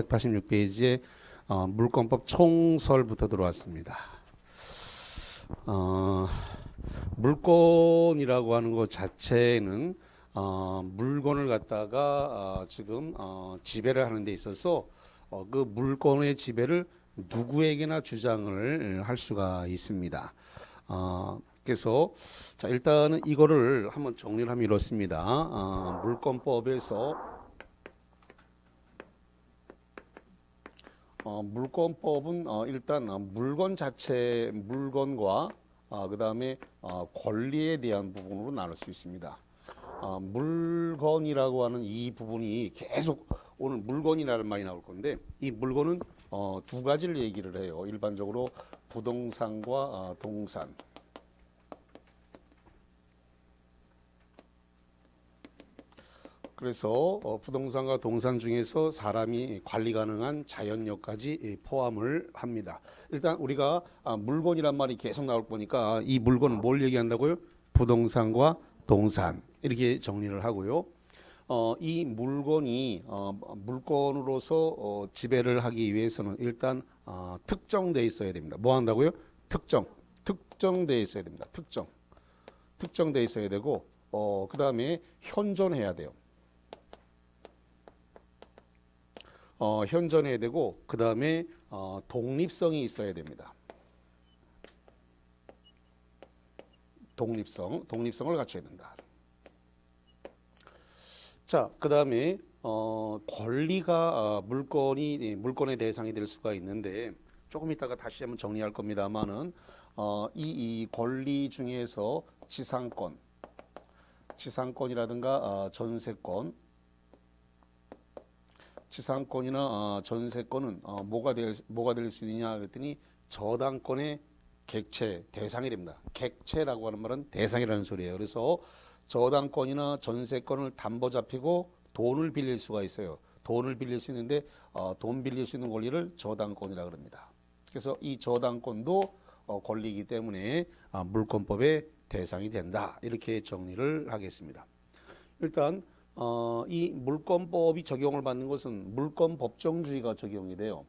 186페이지에 물권법 총설부터 들어왔습니다. 물권이라고 하는 것 자체는 물건을 갖다가 지금 지배를 하는 데 있어서 그 물건의 지배를 누구에게나 주장을 할 수가 있습니다. 그래서 자 일단은 이거를 한번 정리를 하면 이렇습니다. 물권법은 일단 물건 자체 물건과 그 다음에 권리에 대한 부분으로 나눌 수 있습니다. 물건이라고 하는 이 부분이 계속 오늘 물건이라는 말이 나올 건데 이 물건은 두 가지를 얘기를 해요. 일반적으로 부동산과 동산. 그래서 부동산과 동산 중에서 사람이 관리 가능한 자연력까지 포함을 합니다. 일단 우리가 물건이란 말이 계속 나올 거니까 이 물건은 뭘 얘기한다고요? 부동산과 동산 이렇게 정리를 하고요. 이 물건이 물건으로서 지배를 하기 위해서는 일단 특정돼 있어야 됩니다. 뭐 한다고요? 특정돼 있어야 됩니다. 특정돼 있어야 되고 그 다음에 현존해야 돼요. 현존해야 되고 그 다음에 독립성이 있어야 됩니다. 독립성을 갖춰야 된다. 자, 그 다음에 권리가 물건의 대상이 될 수가 있는데 조금 이따가 다시 한번 정리할 겁니다만은 이 권리 중에서 지상권이라든가 지상권이나 전세권은 뭐가 될 수 있느냐 그랬더니 저당권의 객체 대상이 됩니다. 객체라고 하는 말은 대상이라는 소리예요. 그래서 저당권이나 전세권을 담보 잡히고 돈을 빌릴 수가 있어요. 돈을 빌릴 수 있는데 돈 빌릴 수 있는 권리를 저당권이라고 합니다. 그래서 이 저당권도 권리이기 때문에 물권법의 대상이 된다. 이렇게 정리를 하겠습니다. 일단 이 물권법이 적용을 받는 것은 물권법정주의가 적용이 돼요.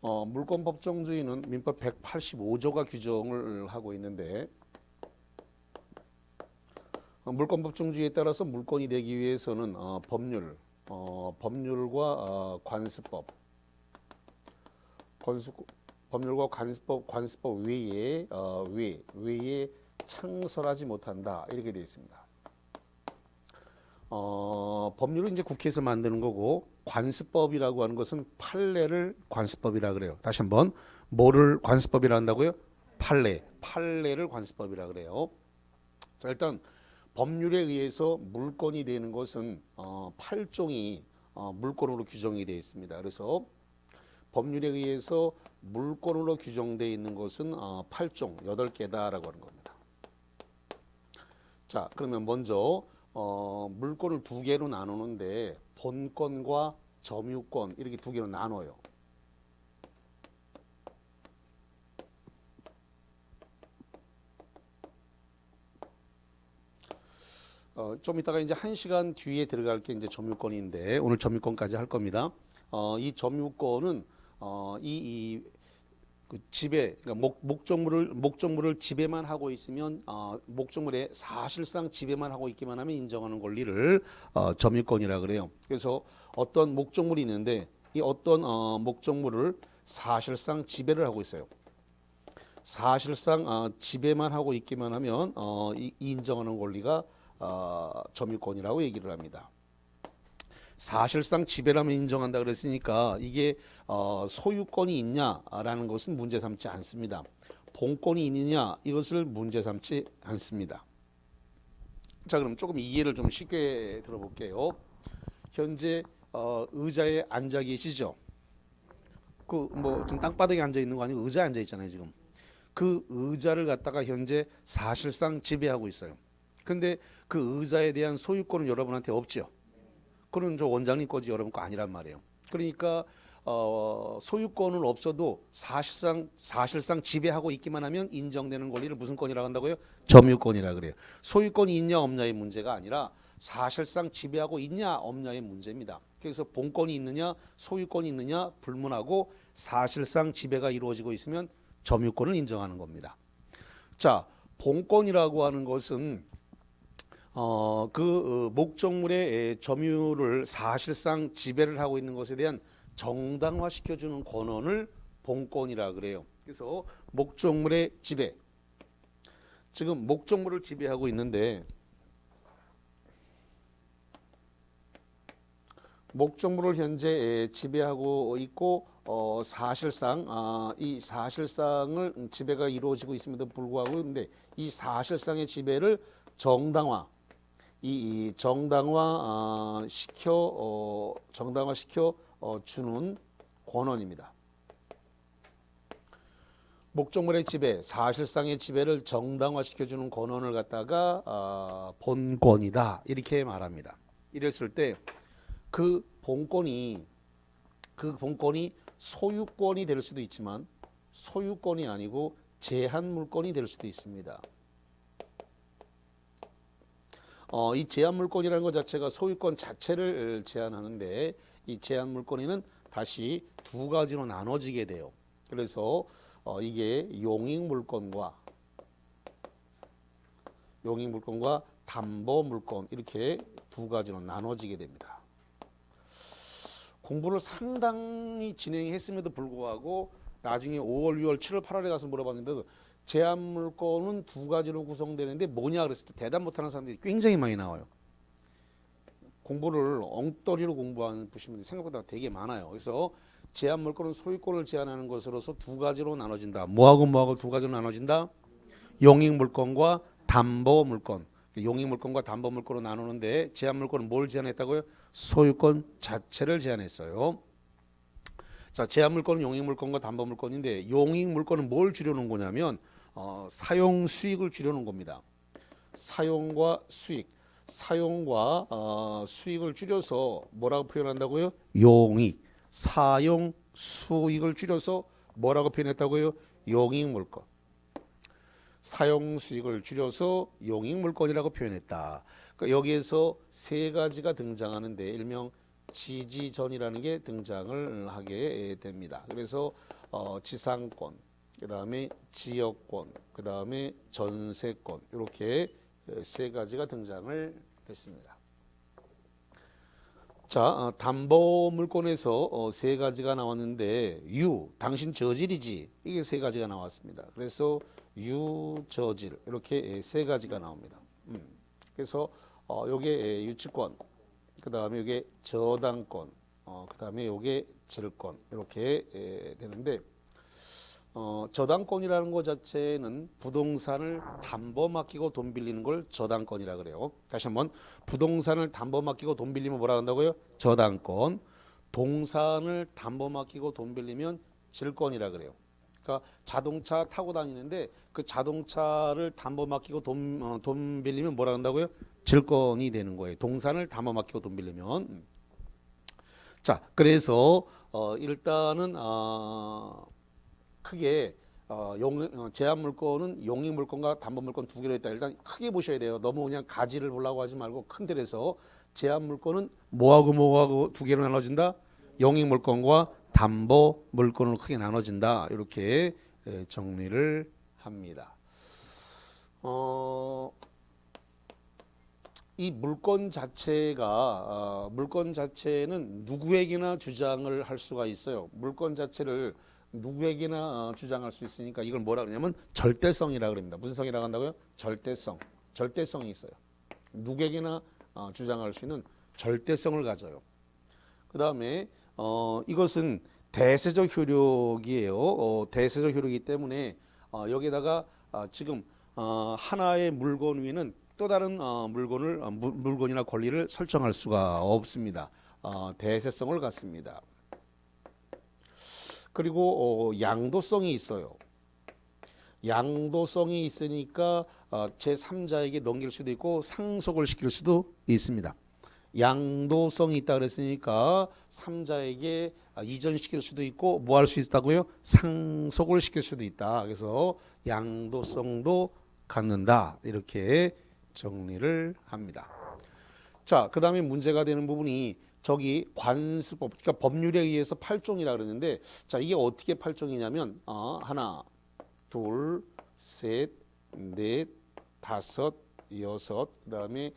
물권법정주의는 민법 185조가 규정을 하고 있는데 물권법정주의에 따라서 물권이 되기 위해서는 법률과 관습법 외에 창설하지 못한다 이렇게 되어 있습니다. 법률은 이제 국회에서 만드는 거고 관습법이라고 하는 것은 판례를 관습법이라 그래요. 다시 한번 뭐를 관습법이라 한다고요? 판례를 관습법이라 그래요. 자, 일단 법률에 의해서 물권이 되는 것은 8종이 물권으로 규정이 되어 있습니다. 그래서 법률에 의해서 물권으로 규정되어 있는 것은 8종, 8개다라고 하는 겁니다. 자, 그러면 먼저 물권을 두 개로 나누는데 본권과 점유권 이렇게 두 개로 나눠요. 좀 이따가 이제 1시간 뒤에 들어갈 게 이제 점유권인데 오늘 점유권까지 할 겁니다. 이 점유권은 그 지배, 그러니까 목적물을 지배만 하고 있으면 목적물에 사실상 지배만 하고 있기만 하면 인정하는 권리를 점유권이라 그래요. 그래서 어떤 목적물이 있는데 이 어떤 목적물을 사실상 지배를 하고 있어요. 사실상 지배만 하고 있기만 하면 인정하는 권리가 점유권이라고 얘기를 합니다. 사실상 지배라면 인정한다 그랬으니까 이게 소유권이 있냐라는 것은 문제 삼지 않습니다. 본권이 있느냐 이것을 문제 삼지 않습니다. 자, 그럼 조금 이해를 좀 쉽게 들어볼게요. 현재 의자에 앉아 계시죠? 그 뭐 좀 땅바닥에 앉아 있는 거 아니고 의자에 앉아 있잖아요 지금. 그 의자를 갖다가 현재 사실상 지배하고 있어요. 근데 그 의자에 대한 소유권은 여러분한테 없죠. 그건 저 원장님 거지 여러분 거 아니란 말이에요. 그러니까 소유권은 없어도 사실상 지배하고 있기만 하면 인정되는 권리를 무슨 권이라고 한다고요? 점유권이라 그래요. 소유권이 있냐 없냐의 문제가 아니라 사실상 지배하고 있냐 없냐의 문제입니다. 그래서 본권이 있느냐 소유권이 있느냐 불문하고 사실상 지배가 이루어지고 있으면 점유권을 인정하는 겁니다. 자, 본권이라고 하는 것은 목적물의 점유를 사실상 지배를 하고 있는 것에 대한 정당화시켜주는 권한을 본권이라 그래요. 그래서 목적물의 지배, 지금 목적물을 지배하고 있는데 목적물을 현재 지배하고 있고 사실상 이 사실상을 지배가 이루어지고 있음에도 불구하고 근데 이 사실상의 지배를 정당화 시켜 주는 권한입니다. 목적물의 지배, 사실상의 지배를 정당화시켜 주는 권한을 갖다가 본권이다 이렇게 말합니다. 이랬을 때 그 본권이 소유권이 될 수도 있지만 소유권이 아니고 제한 물권이 될 수도 있습니다. 이 제한 물권이라는 것 자체가 소유권 자체를 제한하는데 이 제한 물권에는 다시 두 가지로 나눠지게 돼요. 그래서 이게 용익 물권과 담보 물권 이렇게 두 가지로 나눠지게 됩니다. 공부를 상당히 진행했음에도 불구하고 나중에 5월, 6월, 7월, 8월에 가서 물어봤는데 제한 물권은 두 가지로 구성되는데 뭐냐 그랬을 때 대답 못하는 사람들이 굉장히 많이 나와요. 공부를 엉터리로 공부하는 분들이 생각보다 되게 많아요. 그래서 제한 물권은 소유권을 제한하는 것으로서 두 가지로 나눠진다. 뭐하고 두 가지로 나눠진다? 용익 물권과 담보 물권. 용익 물권과 담보 물권으로 나누는데 제한 물권은 뭘 제한했다고요? 소유권 자체를 제한했어요. 자, 제한 물권은 용익 물권과 담보 물권인데 용익 물권은 뭘 줄여놓은 거냐면 사용 수익을 줄여놓은 겁니다. 사용과 수익을 줄여서 뭐라고 표현한다고요? 용익. 사용 수익을 줄여서 뭐라고 표현했다고요? 용익 물권. 사용 수익을 줄여서 용익 물권이라고 표현했다. 그러니까 여기에서 세 가지가 등장하는데 일명 지지전이라는 게 등장을 하게 됩니다. 그래서 지상권, 그 다음에 지역권, 그 다음에 전세권 이렇게 세 가지가 등장을 했습니다. 자, 담보 물권에서 세 가지가 나왔는데 당신 저질이지 이게 세 가지가 나왔습니다. 그래서 유저질 이렇게 세 가지가 나옵니다. 그래서 요게 유치권, 그 다음에 요게 저당권, 그 다음에 요게 질권 이렇게 되는데 저당권이라는 것 자체는 부동산을 담보 맡기고 돈 빌리는 걸 저당권이라 그래요. 다시 한번 부동산을 담보 맡기고 돈 빌리면 뭐라 한다고요? 저당권. 동산을 담보 맡기고 돈 빌리면 질권이라 그래요. 그러니까 자동차 타고 다니는데 그 자동차를 담보 맡기고 돈 빌리면 뭐라 한다고요? 질권이 되는 거예요. 동산을 담보 맡기고 돈 빌리면. 자, 그래서 일단은 크게 제한 물권은 용익 물권과 담보 물권 두 개로 있다. 일단 크게 보셔야 돼요. 너무 그냥 가지를 보려고 하지 말고 큰 틀에서 제한 물권은 뭐하고 두 개로 나눠진다. 용익 물권과 담보 물권으로 크게 나눠진다. 이렇게 정리를 합니다. 이 물권 자체는 누구에게나 주장을 할 수가 있어요. 물권 자체를 누구에게나 주장할 수 있으니까 이걸 뭐라 그러냐면 절대성이라 그럽니다. 무슨 성이라고 한다고요? 절대성이 있어요. 누구에게나 주장할 수 있는 절대성을 가져요. 그 다음에 이것은 대세적 효력이에요. 대세적 효력이기 때문에 여기다가 지금 하나의 물건 위에는 또 다른 물건이나 권리를 설정할 수가 없습니다. 대세성을 갖습니다. 그리고 양도성이 있어요. 양도성이 있으니까 제3자에게 넘길 수도 있고 상속을 시킬 수도 있습니다. 양도성이 있다 그랬으니까 삼자에게 이전시킬 수도 있고 뭐 할 수 있다고요? 상속을 시킬 수도 있다. 그래서 양도성도 갖는다. 이렇게 정리를 합니다. 자, 그 다음에 문제가 되는 부분이 저기 관습법, 그러니까 법률에 의해서 8종이라 그러는데, 자, 이게 어떻게 8종이냐면, 하나, 둘, 셋, 넷, 다섯, 여섯, 그 다음에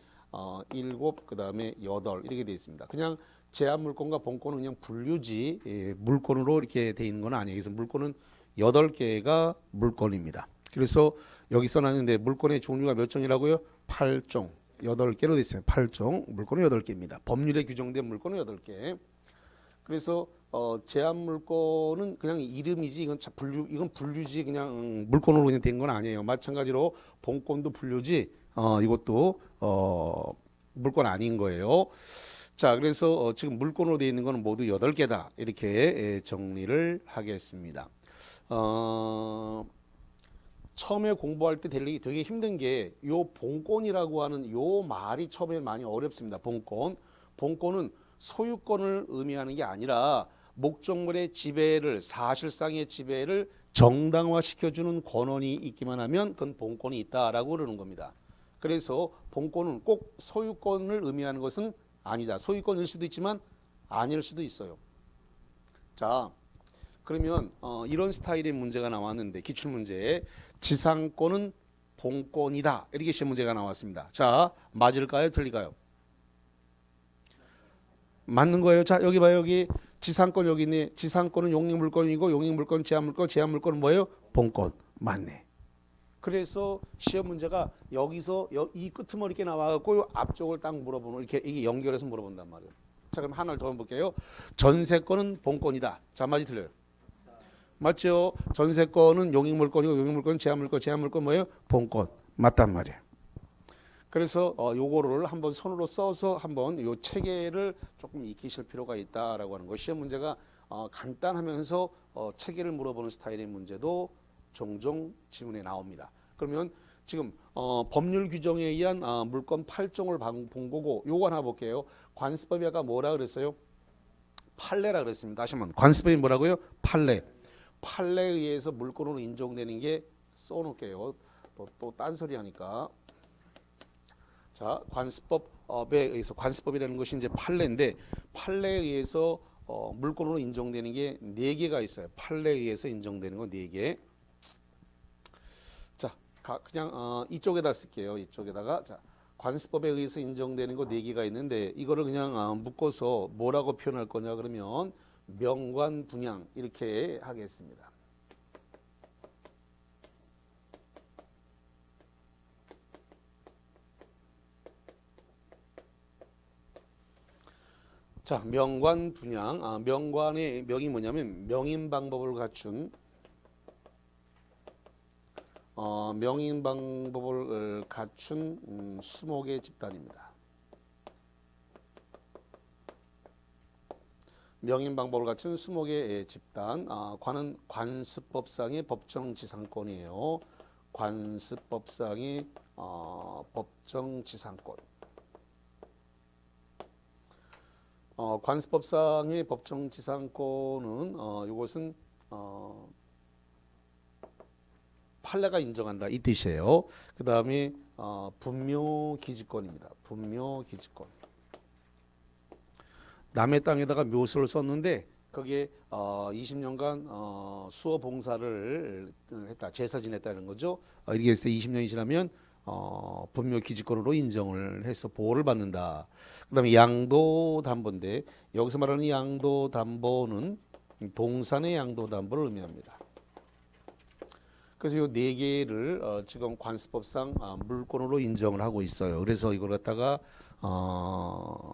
일곱, 그 다음에 여덟, 이렇게 되어 있습니다. 그냥 제한 물권과 본권은 그냥 분류지, 물권으로 이렇게 되어 있는 건 아니에요. 그래서 물권은 8개가 물권입니다. 그래서 여기 써놨는데 물권의 종류가 몇 종이라고요? 8종. 8개로 되어 있어요. 8종. 물권은 8개입니다. 법률에 규정된 물권은 8개. 그래서 제한 물권은 그냥 이름이지 이건 분류지 그냥 물권으로 그냥 된 건 아니에요. 마찬가지로 본권도 분류지 이것도 물권 아닌 거예요. 자, 그래서 지금 물권으로 되어 있는 거는 모두 8개다. 이렇게 정리를 하겠습니다. 처음에 공부할 때 되게 힘든 게 요 본권이라고 하는 요 말이 처음에 많이 어렵습니다. 본권은 소유권을 의미하는 게 아니라 목적물의 지배를 사실상의 지배를 정당화시켜주는 권한이 있기만 하면 그건 본권이 있다라고 그러는 겁니다. 그래서 본권은 꼭 소유권을 의미하는 것은 아니다. 소유권일 수도 있지만 아닐 수도 있어요. 자, 그러면 이런 스타일의 문제가 나왔는데 기출문제에 지상권은 본권이다. 이렇게 시험 문제가 나왔습니다. 자, 맞을까요? 틀릴까요? 맞는 거예요. 자, 여기 봐요. 여기 지상권 여기 있네. 지상권은 용익물권이고 용익물권, 제한물권은 뭐예요? 본권. 맞네. 그래서 시험 문제가 여기서 이 끄트머리 이렇게 나와갖고 앞쪽을 딱 물어보는 이게 연결해서 물어본단 말이에요. 자, 그럼 하나를 더 볼게요. 전세권은 본권이다. 자, 맞지 틀려요? 맞죠? 전세권은 용익물권이고 용익물권, 제한물권 뭐예요? 본권. 맞단 말이에요. 그래서 요거를 한번 손으로 써서 한번 요 체계를 조금 익히실 필요가 있다라고 하는 거. 시험 문제가 간단하면서 체계를 물어보는 스타일의 문제도 종종 지문에 나옵니다. 그러면 지금 법률 규정에 의한 물권 8종을 본 거고 요거 하나 볼게요. 관습법이 아까 뭐라 그랬어요? 판례라 그랬습니다. 다시 한번 관습법이 뭐라고요? 판례. 판례에 의해서 물권으로 인정되는 게 써놓을게요. 또 딴소리 하니까. 자, 관습법에 의해서 관습법이라는 것이 이제 판례인데 판례에 의해서 물권으로 인정되는 게 4개가 있어요. 판례에 의해서 인정되는 거 4개. 자, 그냥 이쪽에다 쓸게요. 이쪽에다가 자, 관습법에 의해서 인정되는 거 4개가 있는데 이거를 그냥 묶어서 뭐라고 표현할 거냐 그러면 명관 분양 이렇게 하겠습니다. 자, 명관 분양. 명관의 명이 뭐냐면 명인 방법을 갖춘 명인 방법을 갖춘 수목의 집단입니다. 명인 방법을 갖춘 수목의 집단. 관은 관습법상의 법정지상권이에요. 관습법상의 법정지상권. 관습법상의 법정지상권은 이것은 판례가 인정한다 이 뜻이에요. 그 다음에 분묘기지권입니다. 분묘기지권. 남의 땅에다가 묘소를 썼는데 거기에 20년간 수어 봉사를 했다. 제사 지냈다는 거죠. 이렇게 해서 20년이 지나면 분묘기지권으로 인정을 해서 보호를 받는다. 그 다음에 양도담보인데 여기서 말하는 양도담보는 동산의 양도담보를 의미합니다. 그래서 이 4개를 지금 관습법상 물권으로 인정을 하고 있어요. 그래서 이걸 갖다가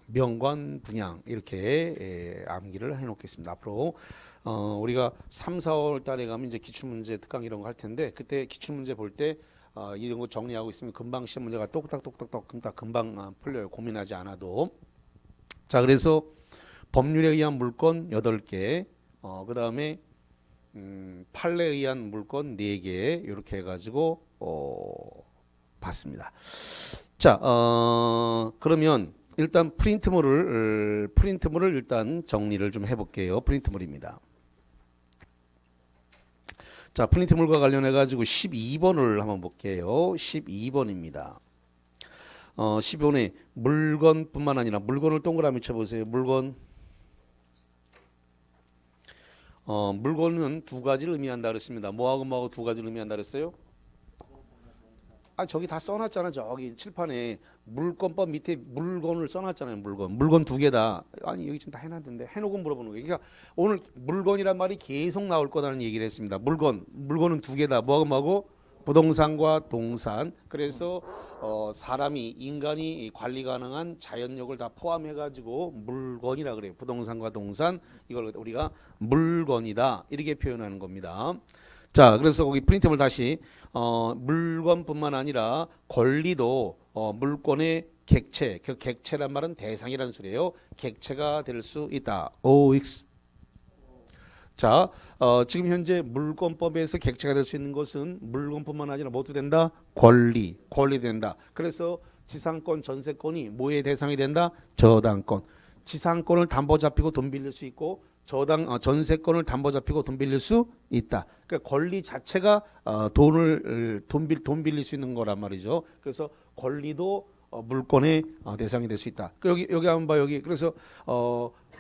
명관 분양 이렇게 암기를 해놓겠습니다. 앞으로 우리가 3, 4월 달에 가면 이제 기출문제 특강 이런 거 할 텐데 그때 기출문제 볼 때 이런 거 정리하고 있으면 금방 시험 문제가 똑딱똑딱 금방 풀려요. 고민하지 않아도. 자, 그래서 법률에 의한 물권 8개, 그 다음에 판례에 의한 물권 4개 이렇게 해가지고 봤습니다. 자, 그러면 일단 프린트물을 일단 정리를 좀 해볼게요. 프린트물입니다. 자, 프린트물과 관련해 가지고 12번을 한번 볼게요. 12번입니다. 12번에 물건뿐만 아니라 물건을 동그라미 쳐보세요. 물건은 두 가지를 의미한다 그랬습니다. 뭐하고 뭐하고 두 가지를 의미한다 그랬어요? 아, 저기 다 써놨잖아. 저기 칠판에 물건법 밑에 물건을 써놨잖아요. 물건 두 개다. 아니, 여기 지금 다 해놨는데 해놓고 물어보는 거예요. 그러니까 오늘 물건이란 말이 계속 나올 거다는 얘기를 했습니다. 물건은 두 개다. 뭐하고 뭐하고 부동산과 동산. 그래서 인간이 관리 가능한 자연력을 다 포함해가지고 물건이라 그래요. 부동산과 동산, 이걸 우리가 물건이다 이렇게 표현하는 겁니다. 자, 그래서 거기 프린트물 다시 물건뿐만 아니라 권리도 물건의 객체, 그 객체란 말은 대상이라는 소리예요. 객체가 될 수 있다. OX. 자, 지금 현재 물권법에서 객체가 될 수 있는 것은 물건뿐만 아니라 뭐도 된다? 권리 된다. 그래서 지상권, 전세권이 뭐의 대상이 된다? 저당권. 지상권을 담보 잡히고 돈 빌릴 수 있고 전세권을 담보 잡히고 돈 빌릴 수 있다. 그러니까 권리 자체가 돈 빌릴 수 있는 거란 말이죠. 그래서 권리도 물권의 대상이 될 수 있다. 여기 한번 봐. 여기 그래서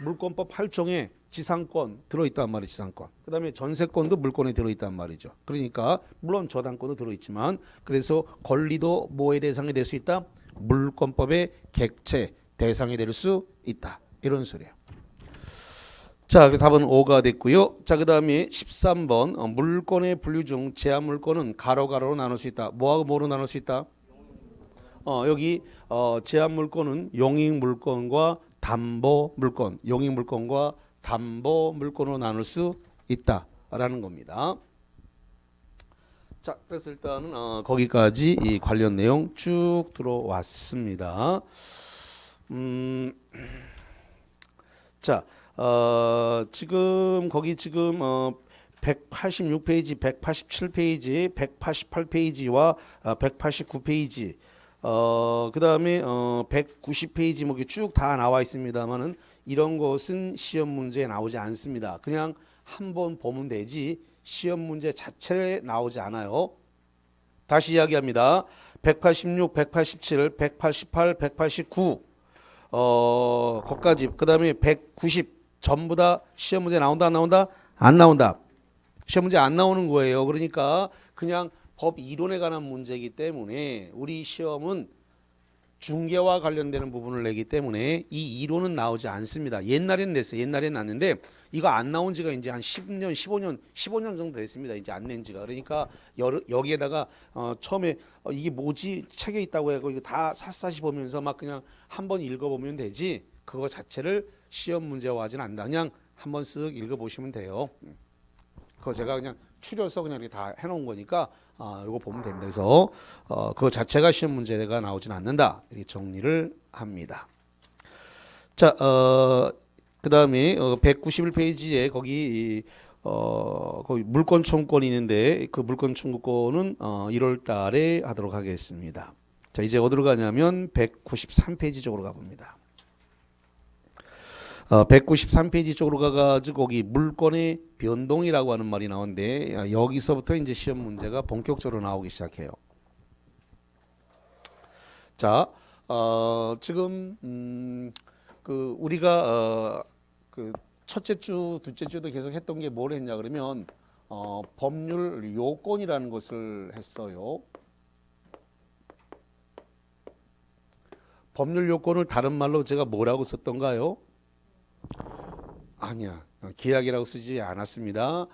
물권법 8종에 지상권 들어있단 말이에요. 지상권. 그다음에 전세권도 물권에 들어있단 말이죠. 그러니까 물론 저당권도 들어있지만 그래서 권리도 뭐의 대상이 될 수 있다? 물권법의 객체 대상이 될 수 있다. 이런 소리예요. 자, 그 답은 5가 됐고요. 자, 그 다음에 13번 물권의 분류 중 제한 물권은 가로가로로 나눌 수 있다. 뭐하고 뭐로 나눌 수 있다? 여기 제한 물권은 용익 물권과 담보 물권, 용익 물권과 담보 물권으로 나눌 수 있다라는 겁니다. 자, 그래서 일단은 거기까지 이 관련 내용 쭉 들어왔습니다. 자, 지금 거기 지금 186페이지, 187페이지, 188페이지와 189페이지, 그 다음에 190페이지 뭐 쭉 다 나와 있습니다만은 이런 것은 시험 문제에 나오지 않습니다. 그냥 한번 보면 되지 시험 문제 자체에 나오지 않아요. 다시 이야기합니다. 186, 187, 188, 189 거기까지 그 다음에 190 전부 다 시험 문제 나온다 안 나온다? 안 나온다. 시험 문제 안 나오는 거예요. 그러니까 그냥 법 이론에 관한 문제이기 때문에 우리 시험은 중개와 관련되는 부분을 내기 때문에 이 이론은 나오지 않습니다. 옛날에는 냈어요. 옛날에는 났는데 이거 안 나온 지가 이제 한 10년, 15년 정도 됐습니다. 이제 안 낸 지가. 그러니까 여기에다가 처음에 이게 뭐지? 책에 있다고 해서 이거 다 샅샅이 보면서 막 그냥 한번 읽어보면 되지. 그거 자체를 시험 문제화하지는 않는다. 그냥 한번 쓱 읽어보시면 돼요. 그거 제가 그냥 추려서 그냥 이렇게 다 해놓은 거니까 이거 보면 됩니다. 그래서 그거 자체가 시험 문제가 나오진 않는다. 이렇게 정리를 합니다. 자, 그 다음에 191페이지에 거기 물권 청구권이 있는데 그 물권 청구권은 1월 달에 하도록 하겠습니다. 자, 이제 어디로 가냐면 193페이지 쪽으로 가봅니다. 193페이지 쪽으로 가가지고 거기 물권의 변동이라고 하는 말이 나오는데 여기서부터 이제 시험 문제가 본격적으로 나오기 시작해요. 자, 지금 그 우리가 그 첫째 주, 둘째 주도 계속 했던 게 뭘 했냐 그러면 법률 요건이라는 것을 했어요. 법률 요건을 다른 말로 제가 뭐라고 썼던가요? 아니야. 계약이라고 쓰지 않았습니다.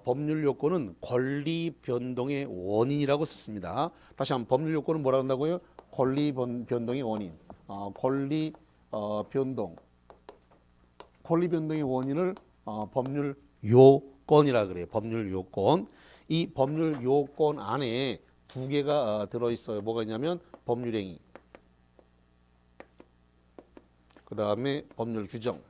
법률 요건은 권리 변동의 원인이라고 썼습니다. 다시 한번 법률 요건은 뭐라고 한다고요? 권리 변동의 원인. 권리 변동의 원인을 법률 요건이라 그래요. 법률 요건. 이 법률 요건 안에 두 개가 들어 있어요. 뭐가 있냐면 법률 행위. 그다음에 법률 규정.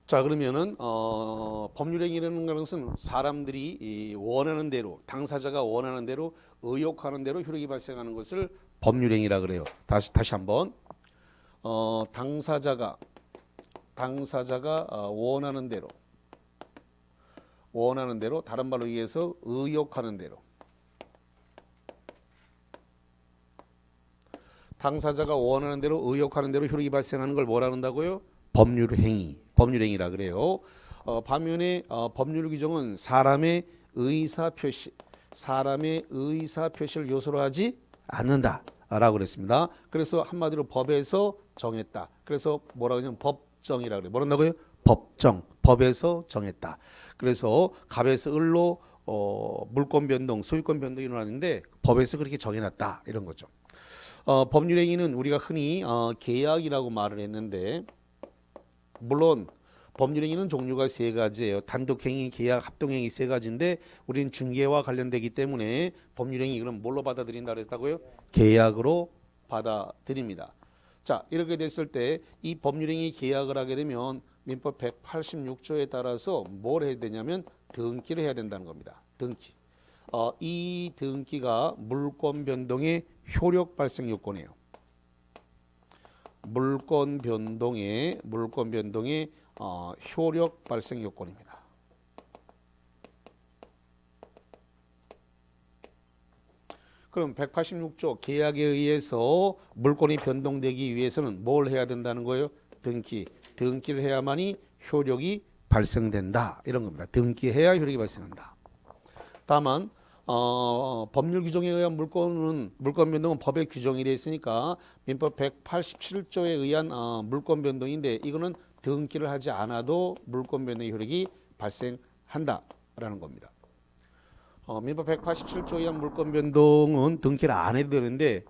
자, 그러면은 법률행위라는 것은 사람들이 이 원하는 대로, 당사자가 원하는 대로, 의욕하는 대로 효력이 발생하는 것을 법률행위라 그래요. 다시 한번 당사자가 원하는 대로, 다른 말로 얘기해서 의욕하는 대로, 당사자가 원하는 대로, 의욕하는 대로 효력이 발생하는 걸 뭐라 한다고요? 법률행위라 그래요. 반면에 법률 규정은 사람의 의사 표시를 요소로 하지 않는다라고 그랬습니다. 그래서 한마디로 법에서 정했다. 그래서 뭐라고 하냐면 법정이라 그래요. 뭐란다고요? 법정. 법에서 정했다. 그래서 갑에서 을로 물권 변동, 소유권 변동이 일어나는데 법에서 그렇게 정해놨다 이런 거죠. 법률행위는 우리가 흔히 계약이라고 말을 했는데, 물론 법률행위는 종류가 세 가지예요. 단독행위, 계약, 합동행위 세 가지인데 우리는 중개와 관련되기 때문에 법률행위 그럼 뭘로 받아들인다 그랬다고요? 계약으로 받아들입니다. 자, 이렇게 됐을 때 이 법률행위 계약을 하게 되면 민법 186조에 따라서 뭘 해야 되냐면 등기를 해야 된다는 겁니다. 등기. 이 등기가 물권 변동의 효력 발생 요건이에요. 물권 변동의 효력 발생 요건입니다. 그럼 186조 계약에 의해서 물권이 변동되기 위해서는 뭘 해야 된다는 거예요? 등기를 해야만이 효력이 발생된다 이런 겁니다. 등기해야 효력이 발생한다. 다만 법률 규정에 의한 물권 변동은 법에 규정이 되어 있으니까 민법 187조에 의한 물권 변동인데 이거는 등기를 하지 않아도 물권 변동의 효력이 발생한다라는 겁니다. 민법 187조에 의한 물권 변동은 등기를 안 해도 되는데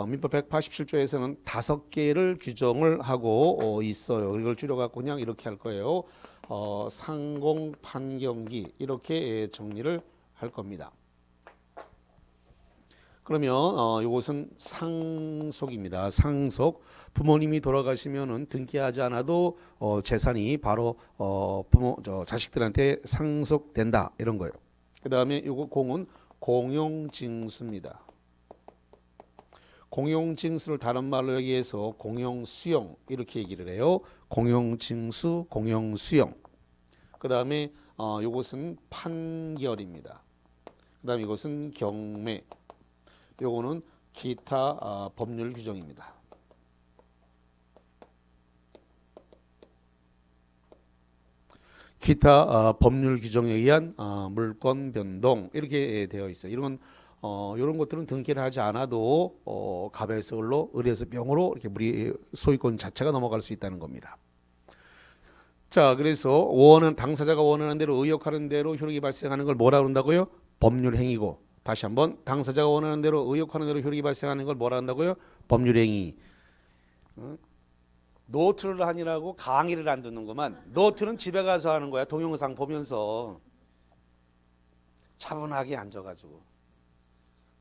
민법 187조에서는 5개를 규정을 하고 있어요. 이걸 줄여갖고 그냥 이렇게 할 거예요. 상공, 판경기 이렇게 정리를 할 겁니다. 그러면 이것은 상속입니다. 상속. 부모님이 돌아가시면은 등기하지 않아도 재산이 바로 자식들한테 상속된다 이런 거예요. 그다음에 이거 공은 공용징수입니다. 공용징수를 다른 말로 얘기해서 공용수용 이렇게 얘기를 해요. 공용징수, 공용수용. 그다음에 이것은 판결입니다. 그다음에 이것은 경매. 요거는 기타 법률 규정입니다. 기타 법률 규정에 의한 물권 변동 이렇게 되어 있어요. 이런 것들은 등기를 하지 않아도 갑에서 을로, 을에서 병으로 이렇게 소유권 자체가 넘어갈 수 있다는 겁니다. 자, 그래서 당사자가 원하는 대로 의욕하는 대로 효력이 발생하는 걸 뭐라 그런다고요? 법률행위고. 다시 한번 당사자가 원하는 대로 의욕하는 대로 효력이 발생하는 걸 뭐라 한다고요? 법률행위. 노트를 하니라고 강의를 안 듣는구만. 노트는 집에 가서 하는 거야. 동영상 보면서 차분하게 앉아가지고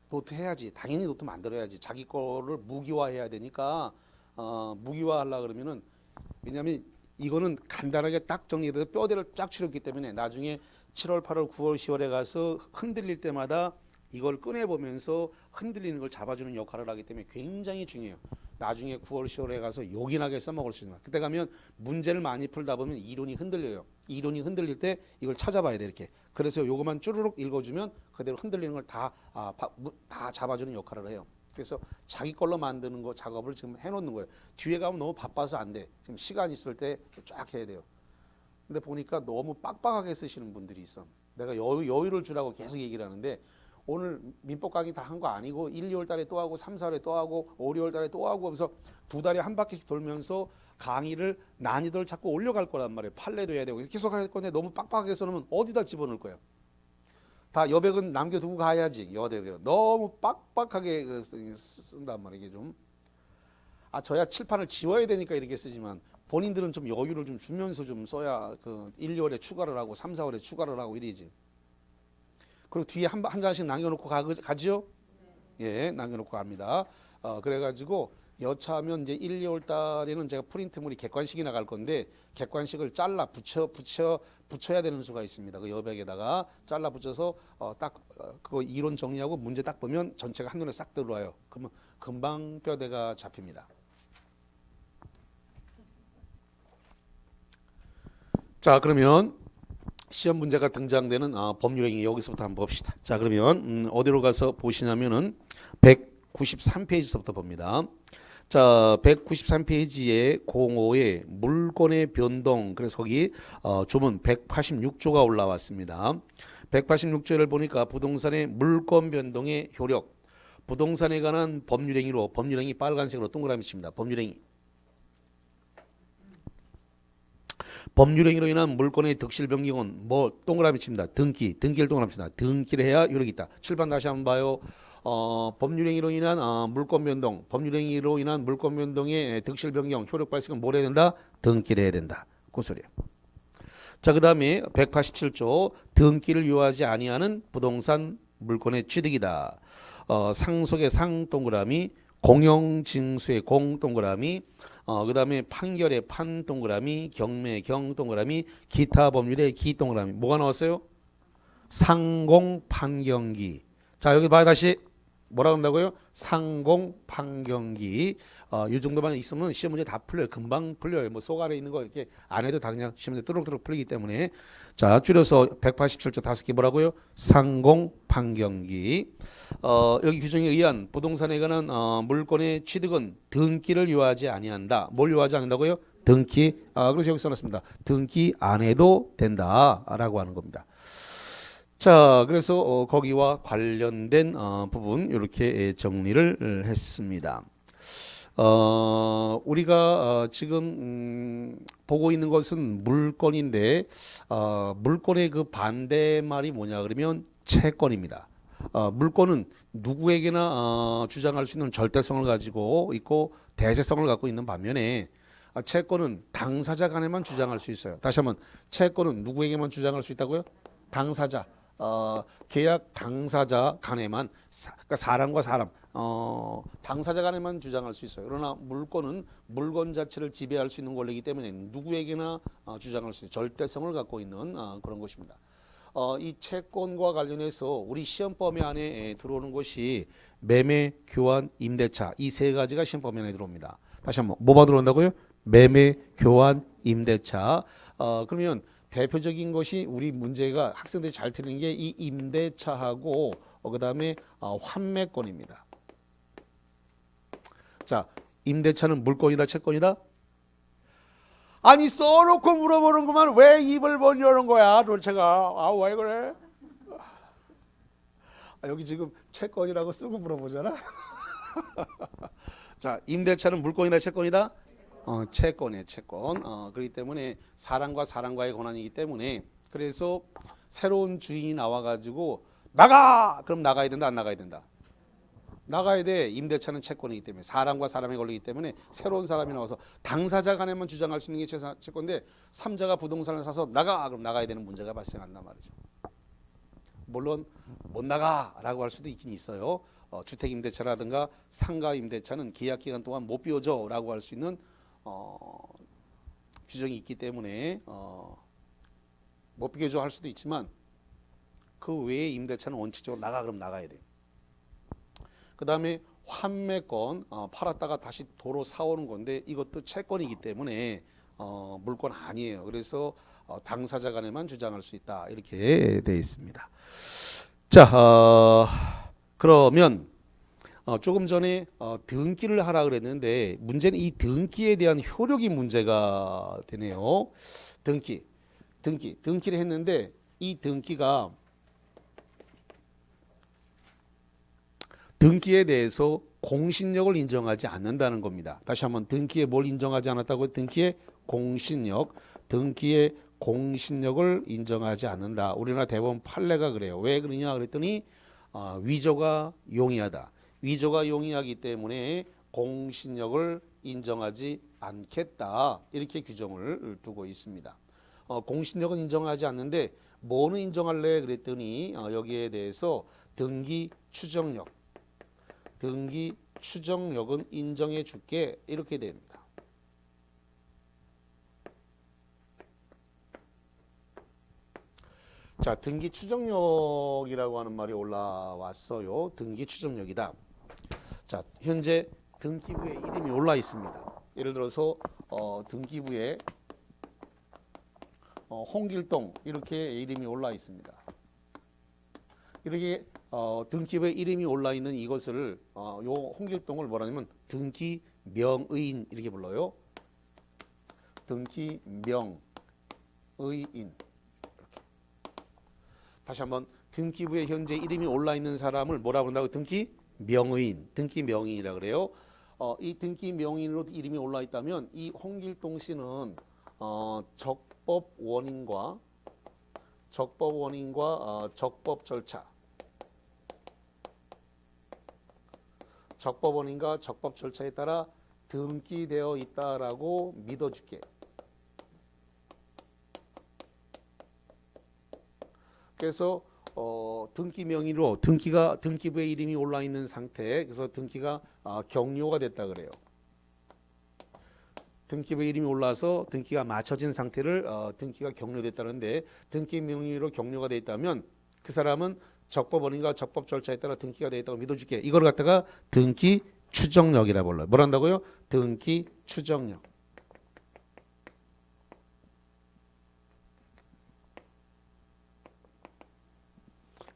노트 해야지. 당연히 노트 만들어야지. 자기 거를 무기화해야 되니까 무기화하려고 그러면은, 왜냐하면 이거는 간단하게 딱 정리돼서 뼈대를 쫙 추렸기 때문에 나중에 7월, 8월, 9월, 10월에 가서 흔들릴 때마다 이걸 꺼내보면서 흔들리는 걸 잡아주는 역할을 하기 때문에 굉장히 중요해요. 나중에 9월, 10월에 가서 요긴하게 써먹을 수 있는 거예요. 그때 가면 문제를 많이 풀다 보면 이론이 흔들려요. 이론이 흔들릴 때 이걸 찾아봐야 돼 이렇게. 그래서 요것만 쭈르륵 읽어주면 그대로 흔들리는 걸 다 잡아주는 역할을 해요. 그래서 자기 걸로 만드는 거 작업을 지금 해놓는 거예요. 뒤에 가면 너무 바빠서 안 돼. 지금 시간 있을 때 쫙 해야 돼요. 근데 보니까 너무 빡빡하게 쓰시는 분들이 있어. 내가 여유를 주라고 계속 얘기를 하는데 오늘 민법 강의 다 한 거 아니고 1, 2월 달에 또 하고 3, 4월에 또 하고 5, 6월 달에 또 하고 하면서 2달에 한 바퀴씩 돌면서 강의를 난이도를 자꾸 올려갈 거란 말이에요. 판례도 해야 되고 계속 할 건데 너무 빡빡하게 써놓으면 어디다 집어넣을 거예요. 다 여백은 남겨두고 가야지. 여백은 너무 빡빡하게 쓴단 말이에요. 이게 좀 저야 칠판을 지워야 되니까 이렇게 쓰지만 본인들은 좀 여유를 좀 주면서 좀 써야 1, 2월에 추가를 하고 3, 4월에 추가를 하고 이러지. 그리고 뒤에 한 장씩 남겨놓고 가지요? 예, 남겨놓고 갑니다. 그래가지고 여차하면 이제 1, 2월 달에는 제가 프린트물이 객관식이 나갈 건데 객관식을 잘라 붙여야 되는 수가 있습니다. 그 여백에다가 잘라 붙여서 딱 그거 이론 정리하고 문제 딱 보면 전체가 한눈에 싹 들어와요. 그러면 금방 뼈대가 잡힙니다. 자, 그러면 시험 문제가 등장되는 법률행위 여기서부터 한번 봅시다. 자, 그러면 어디로 가서 보시냐면은 193페이지서부터 봅니다. 자, 193페이지에 05에 물권의 변동, 그래서 거기 조문 186조가 올라왔습니다. 186조를 보니까 부동산의 물권 변동의 효력, 부동산에 관한 법률행위로, 법률행위 빨간색으로 동그라미 칩니다. 법률행위. 법률행위로 인한 물권의 득실 변경은 뭐 동그라미 칩니다. 등기를 동그라미 칩니다. 등기를 해야 효력이 있다. 7번 다시 한번 봐요. 법률행위로 인한 물권 변동, 법률행위로 인한 물권 변동의 득실 변경, 효력 발생은 뭘 해야 된다? 등기를 해야 된다. 그 소리예요. 자, 그 다음에 187조 등기를 요하지 아니하는 부동산 물권의 취득이다. 상속의 상 동그라미, 공영징수의 공 동그라미, 그 다음에 판결의 판 동그라미, 경매 경 동그라미, 기타 법률의 기 동그라미. 뭐가 나왔어요? 상공 판경기. 자, 여기 봐요. 다시 뭐라 한다고요? 상공 판경기. 이 정도만 있으면 시험 문제 다 풀려요. 금방 풀려요. 뭐 속 안에 있는 거 이렇게 안 해도 다 그냥 시험 문제 뚜룩뚜룩 풀리기 때문에. 자, 줄여서 187조 5개 뭐라고요? 상공 판경기. 여기 규정에 의한 부동산에 관한 물권의 취득은 등기를 요하지 아니한다. 뭘 요하지 않는다고요? 등기. 그래서 여기 써놨습니다. 등기 안 해도 된다라고 하는 겁니다. 자, 그래서 거기와 관련된 부분 이렇게 정리를 했습니다. 우리가 지금 보고 있는 것은 물권인데 물권의 그 반대말이 뭐냐 그러면 채권입니다. 물권은 누구에게나 주장할 수 있는 절대성을 가지고 있고 대세성을 갖고 있는 반면에 채권은 당사자 간에만 주장할 수 있어요. 다시 한번, 채권은 누구에게만 주장할 수 있다고요? 당사자. 계약 당사자 간에만, 그러니까 사람과 사람, 당사자 간에만 주장할 수 있어요. 그러나 물권은 물건 자체를 지배할 수 있는 권리이기 때문에 누구에게나 주장할 수 있는 절대성을 갖고 있는 그런 것입니다. 이 채권과 관련해서 우리 시험 범위 안에 들어오는 것이 매매, 교환, 임대차, 이 세 가지가 시험 범위 안에 들어옵니다. 다시 한번, 뭐가 들어온다고요? 매매, 교환, 임대차. 그러면 대표적인 것이 우리 문제가 학생들이 잘 틀리는 게 이 임대차하고 그 다음에 환매권입니다. 자, 임대차는 물권이다, 채권이다? 아니, 써놓고 물어보는구만. 왜 입을 못 여는 거야 도대체가. 왜 그래? 여기 지금 채권이라고 쓰고 물어보잖아. 자, 임대차는 물권이다, 채권이다? 채권이에요, 채권. 그렇기 때문에 사람과 사람과의 권한이기 때문에, 그래서 새로운 주인이 나와가지고 나가! 그럼 나가야 된다, 안 나가야 된다? 나가야 돼. 임대차는 채권이기 때문에, 사람과 사람에 걸리기 때문에 새로운 사람이 나와서 당사자 간에만 주장할 수 있는 게 채권인데, 3자가 부동산을 사서 나가! 그럼 나가야 되는 문제가 발생한단 말이죠. 물론 못 나가라고 할 수도 있긴 있어요. 주택임대차라든가 상가임대차는 계약기간 동안 못 비워줘라고 할 수 있는 규정이 있기 때문에 못 비워줘 할 수도 있지만, 그 외에 임대차는 원칙적으로 나가 그럼 나가야 돼요. 그 다음에 환매권, 팔았다가 다시 도로 사오는 건데 이것도 채권이기 때문에 물권 아니에요. 그래서 당사자 간에만 주장할 수 있다, 이렇게 되어 있습니다. 자, 그러면 조금 전에 등기를 하라 그랬는데 문제는 이 등기에 대한 효력이 문제가 되네요. 등기를 했는데 이 등기에 대해서 공신력을 인정하지 않는다는 겁니다. 다시 한번, 등기에 뭘 인정하지 않았다고요? 등기의 공신력을 인정하지 않는다. 우리나라 대법원 판례가 그래요. 왜 그러냐 그랬더니 위조가 용이하다. 위조가 용이하기 때문에 공신력을 인정하지 않겠다, 이렇게 규정을 두고 있습니다. 공신력은 인정하지 않는데 뭐는 인정할래 그랬더니 여기에 대해서 등기 추정력, 등기 추정력은 인정해 줄게 이렇게 됩니다. 자, 등기 추정력이라고 하는 말이 올라왔어요. 등기 추정력이다. 자, 현재 등기부에 이름이 올라 있습니다. 예를 들어서 등기부에 홍길동 이렇게 이름이 올라 있습니다. 이렇게 등기부에 이름이 올라 있는 이것을 요 홍길동을 뭐라냐면 등기 명의인 이렇게 불러요. 등기 명의인. 이렇게. 다시 한번 등기부에 현재 이름이 올라 있는 사람을 뭐라 부른다고? 등기 명의인. 등기 명의인이라 그래요. 이 등기 명의인으로 이름이 올라 있다면 이 홍길동 씨는 적법 원인과 적법 절차, 적법 원인과 적법 절차에 따라 등기되어 있다라고 믿어줄게. 그래서 등기 명의로 등기부에 이름이 올라 있는 상태, 그래서 등기가 격료가 됐다 그래요. 등기부에 이름이 올라서 등기가 맞춰진 상태를 등기가 격료됐다는데, 등기 명의로 격료가 돼 있다면 그 사람은 적법 원인과 적법 절차에 따라 등기가 돼 있다고 믿어줄게. 이걸 갖다가 등기 추정력이라 불러요. 뭘 한다고요? 등기 추정력.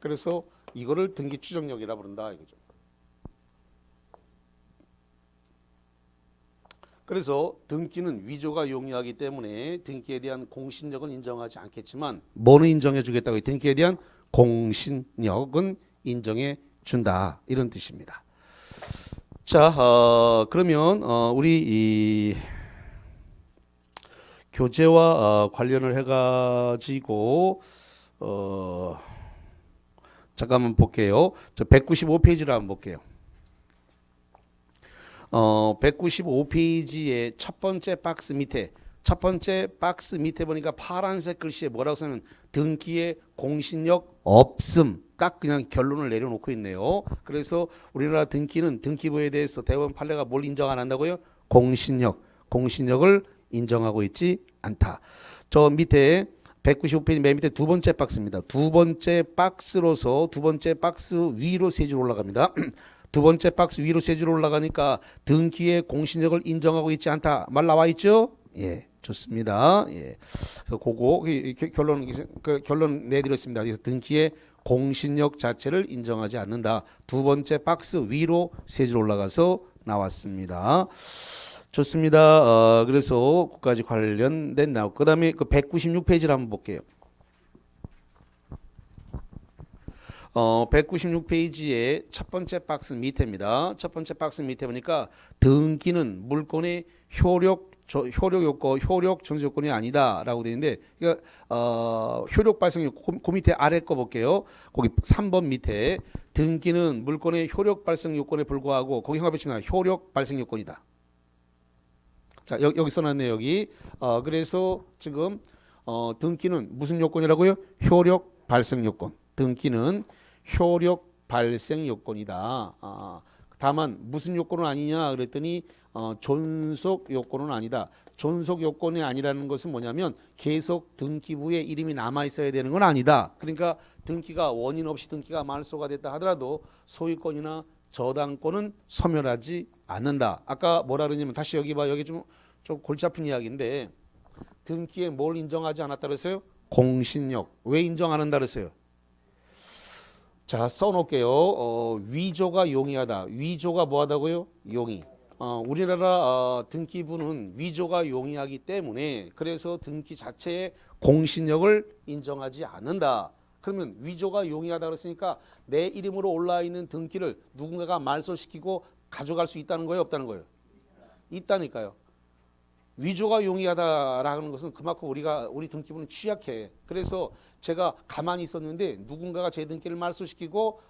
그래서 이거를 등기 추정력이라 부른다 이거죠. 그래서 등기는 위조가 용이하기 때문에 등기에 대한 공신력은 인정하지 않겠지만 뭐는 인정해 주겠다고요? 등기에 대한 공신력은 인정해 준다 이런 뜻입니다. 자, 그러면 우리 이 교재와 관련을 해가지고 잠깐만 볼게요. 저 195페이지를 한번 볼게요. 195페이지의 첫 번째 박스 밑에 보니까 파란색 글씨에 뭐라고 써면 등기의 공신력 없음. 딱 그냥 결론을 내려놓고 있네요. 그래서 우리나라 등기는 등기부에 대해서 대법원 판례가 뭘 인정 안 한다고요? 공신력을 인정하고 있지 않다. 저 밑에 195페이지 맨 밑에 두 번째 박스입니다. 두 번째 박스로서 두 번째 박스 위로 세 줄 올라갑니다. 두 번째 박스 위로 세 줄 올라가니까 등기의 공신력을 인정하고 있지 않다. 말 나와 있죠? 예, 좋습니다. 예, 그래서 그거 결론 내드렸습니다. 그래서 등기의 공신력 자체를 인정하지 않는다. 두 번째 박스 위로 세 줄 올라가서 나왔습니다. 좋습니다. 그래서 그까지 관련된 나오고 그다음에 그 196페이지를 한번 볼게요. 196페이지의 첫 번째 박스 밑에입니다. 첫 번째 박스 밑에 보니까 등기는 물권의 효력 정지 요건이 아니다라고 되어 있는데, 그러니까 효력 발생 요건 그 밑에 아래 거 볼게요. 거기 3번 밑에 등기는 물권의 효력 발생 요건에 불과하고 거기 형합해치면 효력 발생 요건이다. 자, 여기 써놨네요. 여기. 그래서 지금 등기는 무슨 요건이라고요? 효력 발생 요건. 등기는 효력 발생 요건이다. 다만 무슨 요건은 아니냐 그랬더니 존속 요건은 아니다. 존속 요건이 아니라는 것은 뭐냐면 계속 등기부에 이름이 남아 있어야 되는 건 아니다. 그러니까 등기가 원인 없이 등기가 말소가 됐다 하더라도 소유권이나 저당권은 소멸하지 않는다. 아까 뭐라 그러냐면 다시 여기 봐. 여기 좀 골치 잡힌 이야기인데 등기에 뭘 인정하지 않았다 그랬어요? 공신력. 왜 인정 안 한다 그랬어요? 자, 써놓을게요. 위조가 용이하다. 위조가 뭐하다고요? 용이. 우리나라 등기부는 위조가 용이하기 때문에 그래서 등기 자체의 공신력을 인정하지 않는다. 그러면 위조가 용이하다 그랬으니까 내 이름으로 올라 있는 등기를 누군가가 말소시키고 가져갈 수 있다는 거예요, 없다는 거예요? 있다니까요. 위조가 용이하다라는 것은 그만큼 우리 등기부는 취약해. 그래서 제가 가만히 있었는데 누군가가 제 등기를 말소시키고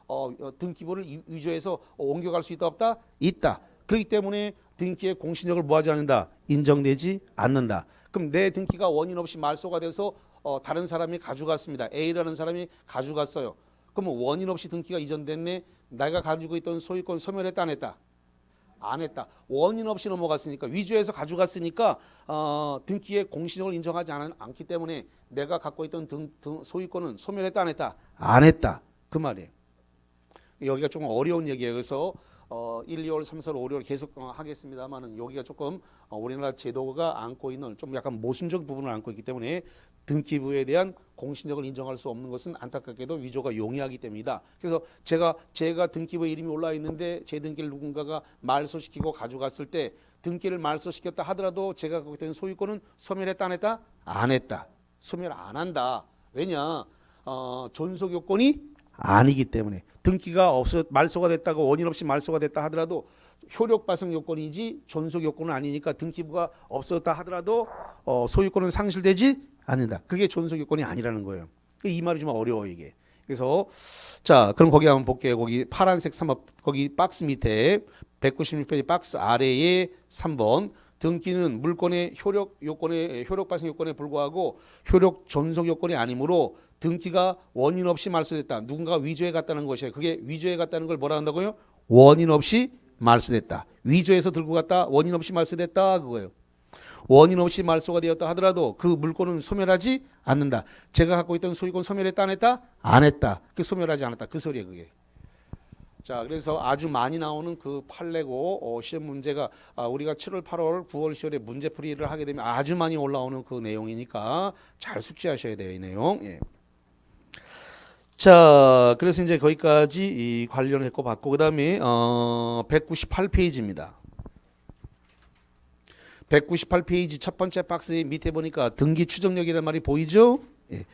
등기부를 위조해서 옮겨갈 수 있다 없다? 있다. 그렇기 때문에 등기의 공신력을 뭐하지 않는다? 인정되지 않는다. 그럼 내 등기가 원인 없이 말소가 돼서 다른 사람이 가져갔습니다. A라는 사람이 가져갔어요. 그러면 원인 없이 등기가 이전됐네. 내가 가지고 있던 소유권 소멸했다 안 했다? 안 했다. 원인 없이 넘어갔으니까 위조해서 가져갔으니까 등기에 공신력을 인정하지 않기 때문에 내가 갖고 있던 소유권은 소멸했다 안 했다? 안 했다. 그 말이에요. 여기가 조금 어려운 얘기예요. 그래서 1, 2월, 3, 4, 5, 6월 계속 하겠습니다만은 여기가 조금 우리나라 제도가 안고 있는 좀 약간 모순적 부분을 안고 있기 때문에 등기부에 대한 공신력을 인정할 수 없는 것은 안타깝게도 위조가 용이하기 때문이다. 그래서 제가 등기부에 이름이 올라 있는데 제 등기를 누군가가 말소시키고 가져갔을 때 등기를 말소시켰다 하더라도 제가 갖고 있던 소유권은 소멸했다 안 했다? 안 했다. 소멸 안 한다. 왜냐? 존속 요건이 아니기 때문에 등기가 말소가 됐다고 원인 없이 말소가 됐다 하더라도 효력 발생 요건이지 존속 요건은 아니니까 등기부가 없었다 하더라도 소유권은 상실되지 않는다. 그게 존속 요건이 아니라는 거예요. 이 말이 좀 어려워 이게. 그래서 자 그럼 거기 한번 볼게요. 거기 파란색 3번 거기 박스 밑에 196페이지 박스 아래에 3번 등기는 물권의 효력 발생 요건에 불과하고 효력 존속 요건이 아니므로 등기가 원인 없이 말소됐다. 누군가가 위조해 갔다는 것이에요. 그게 위조해 갔다는 걸 뭐라 한다고요? 원인 없이 말소됐다. 위조해서 들고 갔다. 원인 없이 말소됐다. 그거예요. 원인 없이 말소가 되었다 하더라도 그 물건은 소멸하지 않는다. 제가 갖고 있던 소유권 소멸했다 안 했다? 안 했다. 그 소멸하지 않았다. 그 소리예요 그게. 자 그래서 아주 많이 나오는 그 판례고 시험 문제가 우리가 7월 8월 9월 10월에 문제풀이를 하게 되면 아주 많이 올라오는 그 내용이니까 잘 숙지하셔야 돼요 이 내용. 예. 자 그래서 이제 거기까지 이 관련했고 봤고 그 다음에 198페이지입니다. 198페이지 첫 번째 박스 밑에 보니까 등기 추정력이라는 말이 보이죠? 예.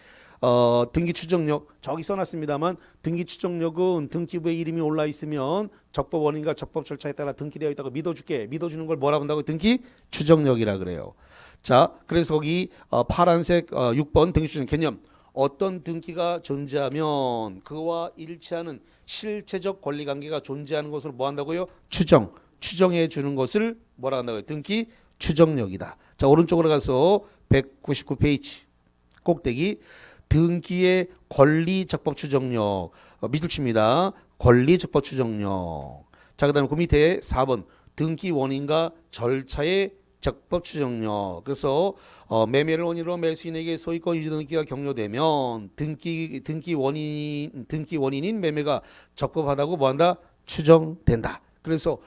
등기 추정력 저기 써놨습니다만 등기 추정력은 등기부에 이름이 올라 있으면 적법 원인과 적법 절차에 따라 등기되어 있다고 믿어줄게. 믿어주는 걸 뭐라고 한다고? 등기 추정력이라 그래요. 자 그래서 거기 파란색 6번 등기 추정 개념 어떤 등기가 존재하면 그와 일치하는 실체적 권리관계가 존재하는 것을 뭐 한다고요? 추정해 주는 것을 뭐라 한다고요? 등기 추정력이다. 자 오른쪽으로 가서 199페이지 꼭대기 등기의 권리 적법 추정력 밑줄 칩니다. 권리 적법 추정력. 자 그다음에 그 밑에 4번 등기 원인과 절차의 적법 추정력. 그래서 매매를 원인으로 매수인에게 소유권 유지 등기가 격려되면 등기 원인인 매매가 적법하다고 뭐한다? 추정된다. 그래서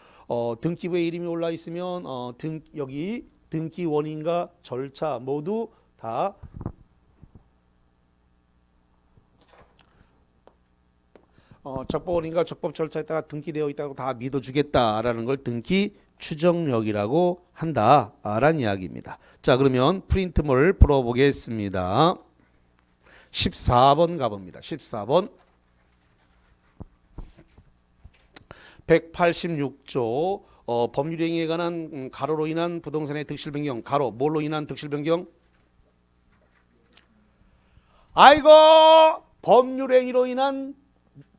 등기부에 이름이 올라 있으면 여기 등기 원인과 절차 모두 다 적법 원인과 적법 절차에 따라 등기되어 있다고 다 믿어주겠다라는 걸 등기 추정력이라고 한다라는 이야기입니다. 자 그러면 프린트물 풀어보겠습니다. 14번 가봅니다. 14번 186조 법률행위에 관한 가로로 인한 부동산의 득실 변경. 가로 뭘로 인한 득실 변경? 아이고 법률행위로 인한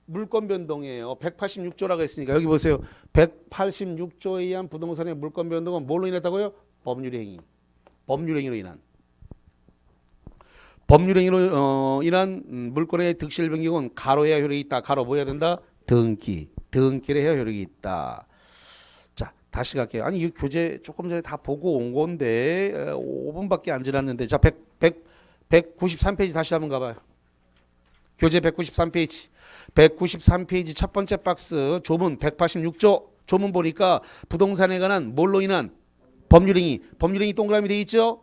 물권 변동이에요. 186조라고 했으니까 여기 보세요. 186조에 의한 부동산의 물권 변동은 뭘로 인했다고요? 법률행위로 인한. 법률행위로 인한 물권의 득실 변경은 가로해야 효력이 있다. 가로 뭐 해야 된다? 등기를 해야 효력이 있다. 자 다시 갈게요. 아니 이 교재 조금 전에 다 보고 온 건데 5분밖에 안 지났는데 자 193페이지 다시 한번 가봐요. 교재 193페이지 193페이지 첫 번째 박스 조문 186조 조문 보니까 부동산에 관한 뭘로 인한 법률행위 동그라미 돼 있죠?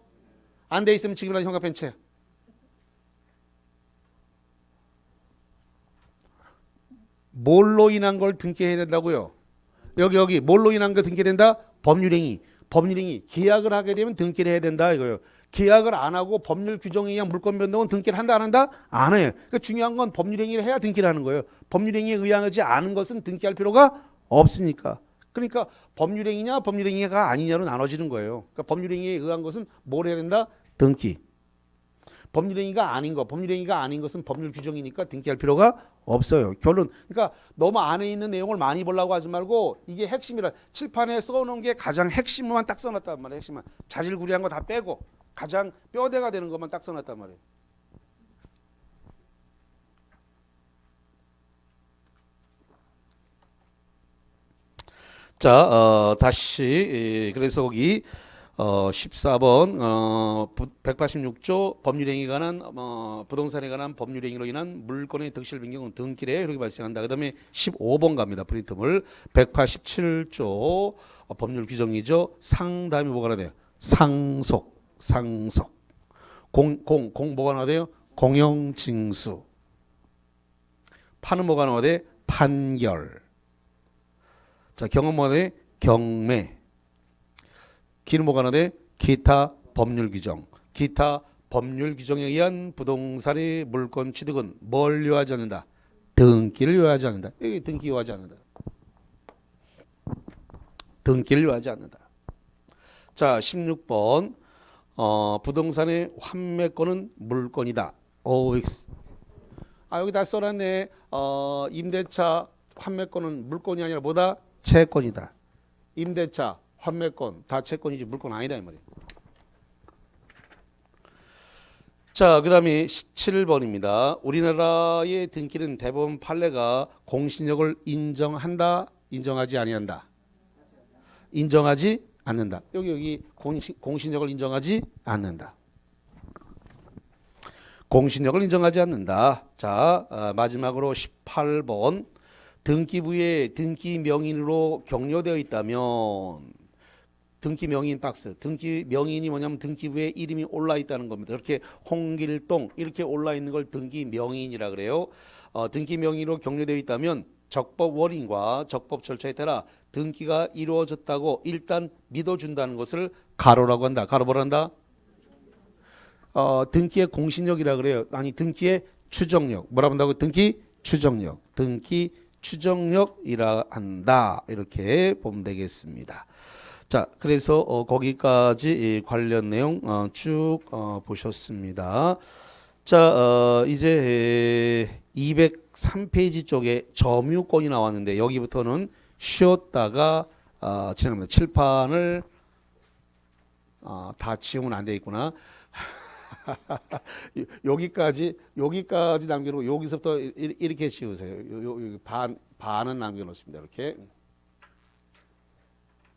안 돼 있으면 지금이라도 형광펜 채. 뭘로 인한 걸 등기해야 된다고요? 여기 뭘로 인한 거 등기된다? 법률행위 계약을 하게 되면 등기를 해야 된다 이거예요. 계약을 안 하고 법률 규정에 의한 물권 변동은 등기를 한다 안 한다? 안 해요. 그러니까 중요한 건 법률행위를 해야 등기를 하는 거예요. 법률행위에 의하지 않은 것은 등기할 필요가 없으니까. 그러니까 법률행위냐 법률행위가 아니냐로 나눠지는 거예요. 그러니까 법률행위에 의한 것은 뭘 해야 된다? 등기. 법률행위가 아닌 것은 법률 규정이니까 등기할 필요가 없어요. 결론. 그러니까 너무 안에 있는 내용을 많이 보려고 하지 말고 이게 핵심이라 칠판에 써놓은 게 가장 핵심만 딱 써놨단 말이에요. 핵심만. 자질구레한 거 다 빼고 가장 뼈대가 되는 것만 딱 써놨단 말이에요. 자, 다시 그래서 거기 14번 186조 법률행위에 관한 부동산에 관한 법률행위로 인한 물권의 득실 변경은 등기례 이렇게 발생한다. 그다음에 15번 갑니다. 프린트물 187조 법률 규정이죠. 상담이 뭐가 나야 돼요? 상속. 공 뭐가 나야 돼요? 공영징수. 판은 뭐가 나와야 돼? 판결. 자, 경은 뭐가 돼? 경매. 기는 뭐가 나와야 돼? 기타 법률 규정. 기타 법률 규정에 의한 부동산의 물권 취득은 뭘 요하지 않는다? 등기를 요하지 않는다. 여기 등기 요하지 않는다. 등기를 요하지 않는다. 자, 16번 부동산의 환매권은 물권이다. OX. 여기 다 써놨네. 임대차 환매권은 물권이 아니라 뭐다? 채권이다. 임대차 환매권 다 채권이지 물권 아니다 이 말이에요. 자, 그 다음에 17번입니다. 우리나라의 등기는 대법원 판례가 공신력을 인정한다, 인정하지 아니한다. 인정하지 않는다. 여기 공신력을 인정하지 않는다. 공신력을 인정하지 않는다. 자, 마지막으로 18번 등기부에 등기 명인으로 격려되어 있다면 등기 명인 박스. 등기 명인이 뭐냐면 등기부에 이름이 올라 있다는 겁니다. 이렇게 홍길동 이렇게 올라 있는 걸 등기 명인이라 그래요. 등기 명인으로 격려되어 있다면 적법 원인과 적법 절차에 따라 등기가 이루어졌다고 일단 믿어준다는 것을 가로라고 한다. 가로 뭐란다? 등기의 공신력이라 그래요. 아니 등기의 추정력. 뭐라고 한다고? 등기 추정력. 등기 추정력이라 한다. 이렇게 보면 되겠습니다. 자, 그래서 거기까지 관련 내용 쭉 보셨습니다. 자, 이제 203페이지 쪽에 점유권이 나왔는데 여기부터는 쉬었다가 진행합니다. 칠판을 다 지우면 안 돼 있구나. 여기까지 남겨놓고 여기서부터 이렇게 지우세요. 반은 남겨놓습니다. 이렇게.